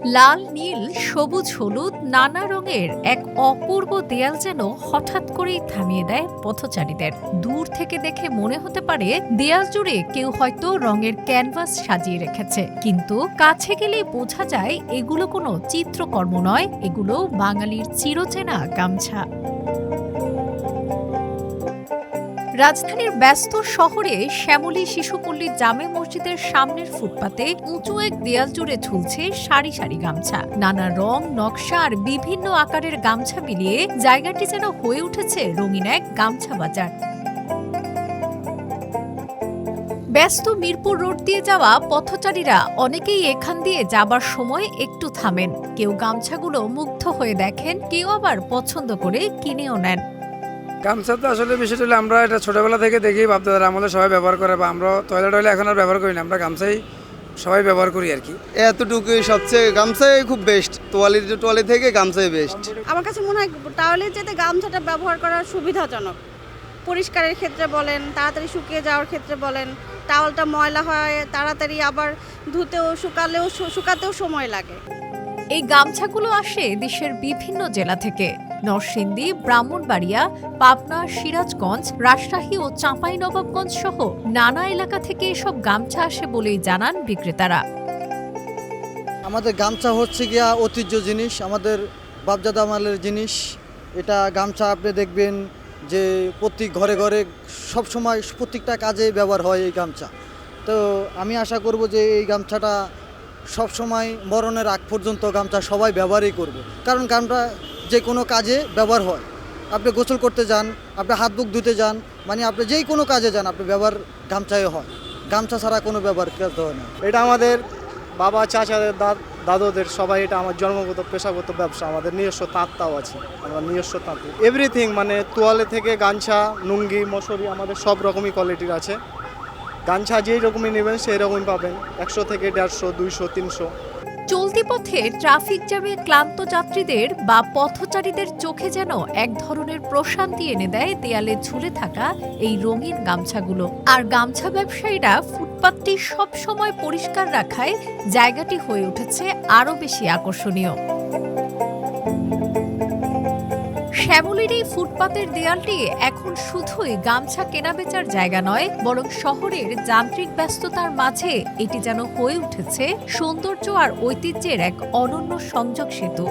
লাল, নীল, সবুজ, হলুদ নানা রঙের এক অপূর্ব দেয়াল যেন হঠাৎ করেই থামিয়ে দেয় পথচারীদের। দূর থেকে দেখে মনে হতে পারে দেয়াল জুড়ে কেউ হয়তো রঙের ক্যানভাস সাজিয়ে রেখেছে, কিন্তু কাছে গেলেই বোঝা যায় এগুলো কোনো চিত্রকর্ম নয়, এগুলো বাঙালির চিরচেনা গামছা। রাজধানীর ব্যস্ত শহরে শ্যামলী শিশুপল্লী জামে মসজিদের সামনের ফুটপাতে উঁচু এক দেয়াল জুড়ে ঝুলছে সারি সারি গামছা। নানা রং, নকশা আর বিভিন্ন আকারের গামছা মিলিয়ে জায়গাটি যেন হয়ে উঠেছে রঙিন এক গামছা বাজার। ব্যস্ত মিরপুর রোড দিয়ে যাওয়া পথচারীরা অনেকেই এখান দিয়ে যাবার সময় একটু থামেন। কেউ গামছাগুলো মুগ্ধ হয়ে দেখেন, কেউ আবার পছন্দ করে কিনেও নেন। গামছা তো আসলে বিষয়টা হলো আমরা এটা ছোটবেলা থেকে দেখি বাপদাদার আমলে সবাই ব্যবহার করে, বা আমরা টয়লেট এখন আর ব্যবহার করি না, আমরা গামছাই সবাই ব্যবহার করি আর কি। এতটুকুই সবচেয়ে গামছাই খুব বেস্ট, তোয়ালি থেকে গামছাই বেস্ট। আমার কাছে মনে হয় টাওয়ালের যেতে গামছাটা ব্যবহার করা সুবিধাজনক। পরিষ্কারের ক্ষেত্রে বলেন, তাড়াতাড়ি শুকিয়ে যাওয়ার ক্ষেত্রে বলেন, টাওয়ালটা ময়লা হয় তাড়াতাড়ি, আবার ধুতেও শুকাতেও সময় লাগে। এই গামছাগুলো আসে দেশের বিভিন্ন জেলা থেকে। নরসিংদী, ব্রাহ্মণবাড়িয়া, পাবনা, সিরাজগঞ্জ, রাজশাহী ও চাঁপাইনবাবগঞ্জ সহ নানা এলাকা থেকে এসব গামছা আসে বলেই জানান বিক্রেতারা। আমাদের গামছা হচ্ছে গিয়া ঐতিহ্য জিনিস, আমাদের বাপদাদা আমলের জিনিস। এটা গামছা আপনি দেখবেন যে প্রতি ঘরে ঘরে সবসময় প্রত্যেকটা কাজে ব্যবহার হয় এই গামছা। তো আমি আশা করব যে এই গামছাটা সবসময় মরণের আগ পর্যন্ত গামছা সবাই ব্যবহারই করবে, কারণ গামছা যে কোনো কাজে ব্যবহার হয়। আপনি গোসল করতে যান, আপনি হাত মুখ ধুতে যান, মানে আপনি যেই কোনো কাজে যান আপনি ব্যবহার গামছাই হয়। গামছা ছাড়া কোনো ব্যবহার করতে হয় না। এটা আমাদের বাবা, চাচাদের, দাদুদের সবাই, এটা আমার জন্মগত পেশাগত ব্যবসা। আমাদের নিজস্ব তাঁতটাও আছে, আমরা নিজস্ব তাঁত এভরিথিং, মানে তোয়ালে থেকে গামছা, লুঙ্গি, মশারি, আমাদের সব রকমই কোয়ালিটির আছে। গামছা যেই রকমই নেবেন সেই রকমই পাবেন, 100 থেকে 150, 200, 300। চলতি পথে ট্রাফিক জ্যামে ক্লান্ত যাত্রীদের বা পথচারীদের চোখে যেন এক ধরনের প্রশান্তি এনে দেয় দেয়ালে ঝুলে থাকা এই রঙিন গামছাগুলো। আর গামছা ব্যবসায়ীরা ফুটপাতটি সব সময় পরিষ্কার রাখায় জায়গাটি হয়ে উঠেছে আরও বেশি আকর্ষণীয়। শ্যামলীর এই ফুটপাতের দেয়ালটি এখন শুধুই গামছা কেনাবেচার জায়গা নয়, বরং শহরের যান্ত্রিক ব্যস্ততার মাঝে এটি যেন হয়ে উঠেছে সৌন্দর্য আর ঐতিহ্যের এক অনন্য সংযোগ সেতু।